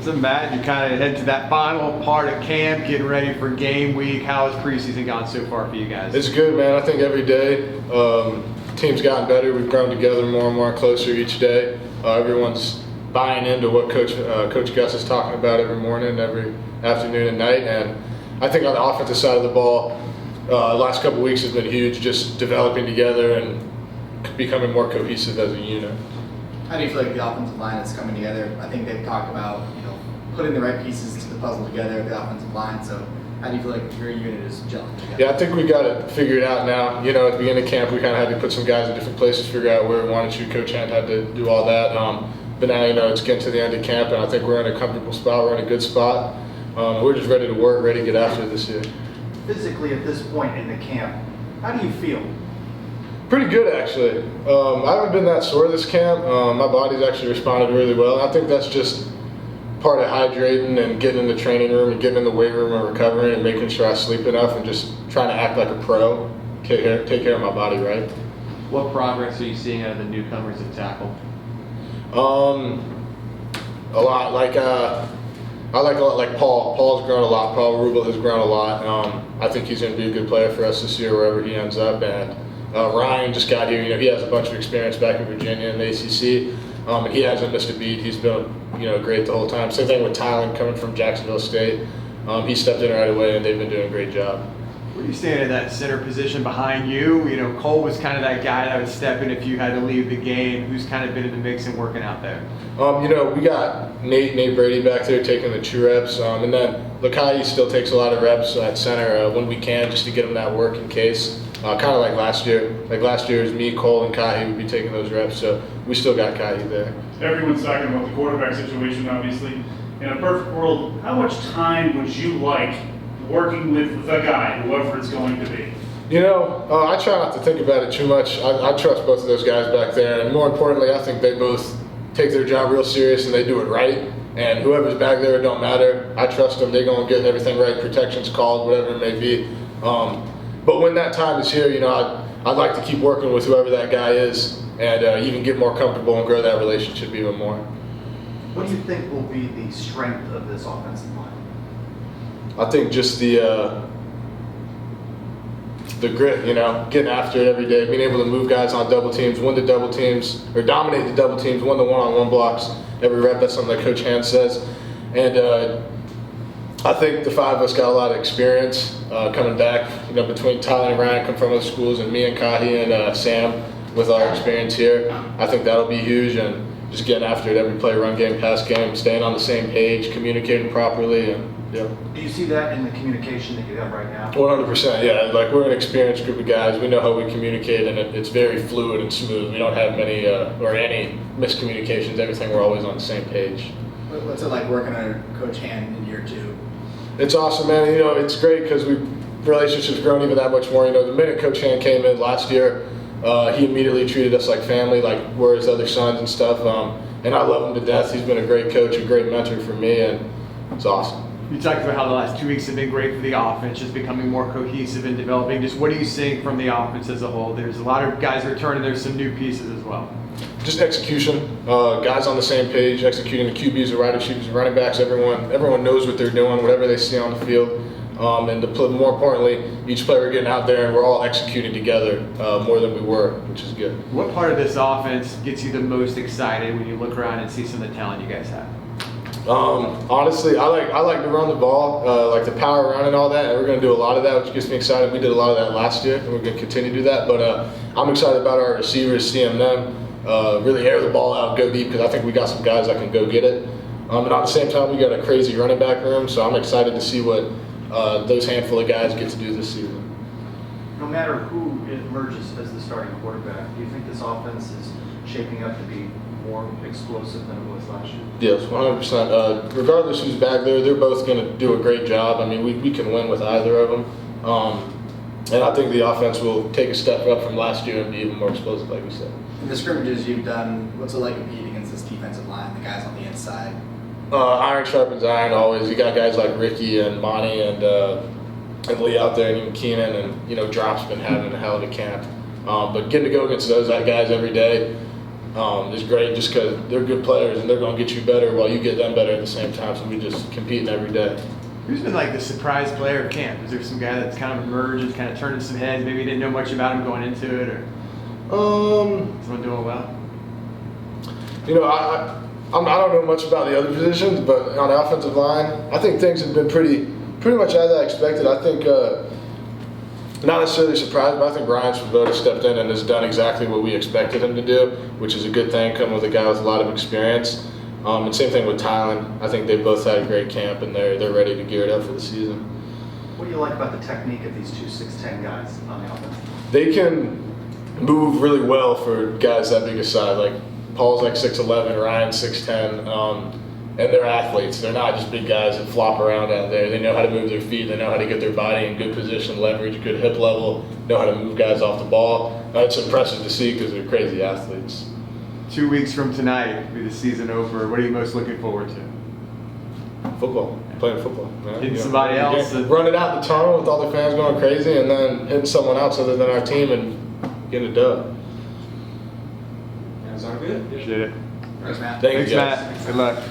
So Matt, you kind of head to that final part of camp, getting ready for game week. How has preseason gone so far for you guys? It's good, man. I think every day team's gotten better. We've grown together more and more closer each day. Everyone's buying into what Coach Gus is talking about every morning, every afternoon and night. And I think on the offensive side of the ball, the last couple of weeks has been huge, just developing together and becoming more cohesive as a unit. How do you feel like the offensive line is coming together? I think they've talked about, putting the right pieces to the puzzle together, the offensive line. So how do you feel like your unit is gelling together? Yeah, I think we got it figured out now. At the beginning of camp, we kind of had to put some guys in different places, figure out where we wanted to. Coach Hand had to do all that. But now, it's getting to the end of camp, and I think we're in a comfortable spot. We're in a good spot. We're just ready to work, ready to get after it this year. Physically, at this point in the camp, how do you feel? Pretty good, actually. I haven't been that sore this camp. My body's actually responded really well. I think that's just part of hydrating and getting in the training room and getting in the weight room and recovering and making sure I sleep enough and just trying to act like a pro, take care of my body, right? What progress are you seeing out of the newcomers at tackle? A lot. I like a lot like Paul. Paul's grown a lot. Paul Rubel has grown a lot. I think he's going to be a good player for us this year wherever he ends up. And Ryan just got here. He has a bunch of experience back in Virginia in the ACC. And he hasn't missed a beat. He's been, great the whole time. Same thing with Tylen coming from Jacksonville State. He stepped in right away, and they've been doing a great job. Where do you stand in that center position behind you? Cole was kind of that guy that would step in if you had to leave the game. Who's kind of been in the mix and working out there? We got Nate Brady back there taking the true reps, and then Lakai still takes a lot of reps at center when we can, just to get him that work in case. Kind of like last year. Like last year, it was me, Cole, and Kahi would be taking those reps, so we still got Kahi there. Everyone's talking about the quarterback situation, obviously. In a perfect world, how much time would you like working with the guy, whoever it's going to be? I try not to think about it too much. I trust both of those guys back there, and more importantly, I think they both take their job real serious and they do it right. And whoever's back there, it don't matter. I trust them. They're going to get everything right. Protection's called, whatever it may be. But when that time is here, I'd like to keep working with whoever that guy is and even get more comfortable and grow that relationship even more. What do you think will be the strength of this offensive line? I think just the grit, getting after it every day, being able to move guys on double teams, win the double teams, or dominate the double teams, win the one-on-one blocks every rep. That's something that Coach Hand says. And I think the five of us got a lot of experience coming back, between Tyler and Ryan come from other schools, and me and Kahi and Sam with our experience here. I think that'll be huge, and just getting after it every play, run game, pass game, staying on the same page, communicating properly, and yeah. Do you see that in the communication that you have right now? 100%, yeah. Like, we're an experienced group of guys. We know how we communicate, and it's very fluid and smooth. We don't have many or any miscommunications. Everything, we're always on the same page. What's it like working under Coach Hand in year 2? It's awesome, man. It's great because relationships grown even that much more. The minute Coach Hand came in last year, he immediately treated us like family, like we're his other sons and stuff. And I love him to death. He's been a great coach, a great mentor for me, and it's awesome. You talked about how the last 2 weeks have been great for the offense, just becoming more cohesive and developing. Just what are you seeing from the offense as a whole? There's a lot of guys returning. There's some new pieces as well. Just execution. Guys on the same page, executing the QBs, the wide receivers, the running backs. Everyone knows what they're doing, whatever they see on the field. And more importantly, each player getting out there and we're all executing together more than we were, which is good. What part of this offense gets you the most excited when you look around and see some of the talent you guys have? Honestly, I like to run the ball, like the power run and all that, and we're going to do a lot of that, which gets me excited. We did a lot of that last year, and we're going to continue to do that. But I'm excited about our receivers, seeing them really air the ball out, go deep, because I think we got some guys that can go get it. And at the same time, we got a crazy running back room, so I'm excited to see what those handful of guys get to do this season. No matter who emerges as the starting quarterback, do you think this offense is shaping up to be more explosive than it was last year? Yes, 100%. Regardless who's back there, they're both going to do a great job. I mean, we can win with either of them. And I think the offense will take a step up from last year and be even more explosive, like you said. In the scrimmages you've done, what's it like competing against this defensive line, the guys on the inside? Iron sharpens iron always. You got guys like Ricky and Monty and Lee out there, and even Keenan, and Drop's been having a hell of a camp. But getting to go against those guys every day, is great just because they're good players and they're going to get you better while you get them better at the same time. So we just competing every day. Who's been like the surprise player of camp? Is there some guy that's kind of emerged and kind of turning some heads? Maybe you didn't know much about him going into it, or someone doing well? You know, I don't know much about the other positions, but on the offensive line, I think things have been pretty much as I expected. I think not necessarily surprised, but I think Brian Svoboda stepped in and has done exactly what we expected him to do, which is a good thing coming with a guy with a lot of experience. And same thing with Tylen. I think they both had a great camp and they're ready to gear it up for the season. What do you like about the technique of these two 6'10" guys on the offense? They can move really well for guys that big a size. Like Paul's like 6'11", Ryan's 6'10", and they're athletes. They're not just big guys that flop around out there. They know how to move their feet. They know how to get their body in good position, leverage, good hip level, know how to move guys off the ball. It's impressive to see because they're crazy athletes. 2 weeks from tonight, will be the season over. What are you most looking forward to? Football, playing football. Man. Hitting somebody else. Running out the tunnel with all the fans going crazy, and then hitting someone else other than our team and getting a dub. Sound good? Appreciate it. Thanks, Matt. Thank you, Thanks, guys. Matt. Good luck.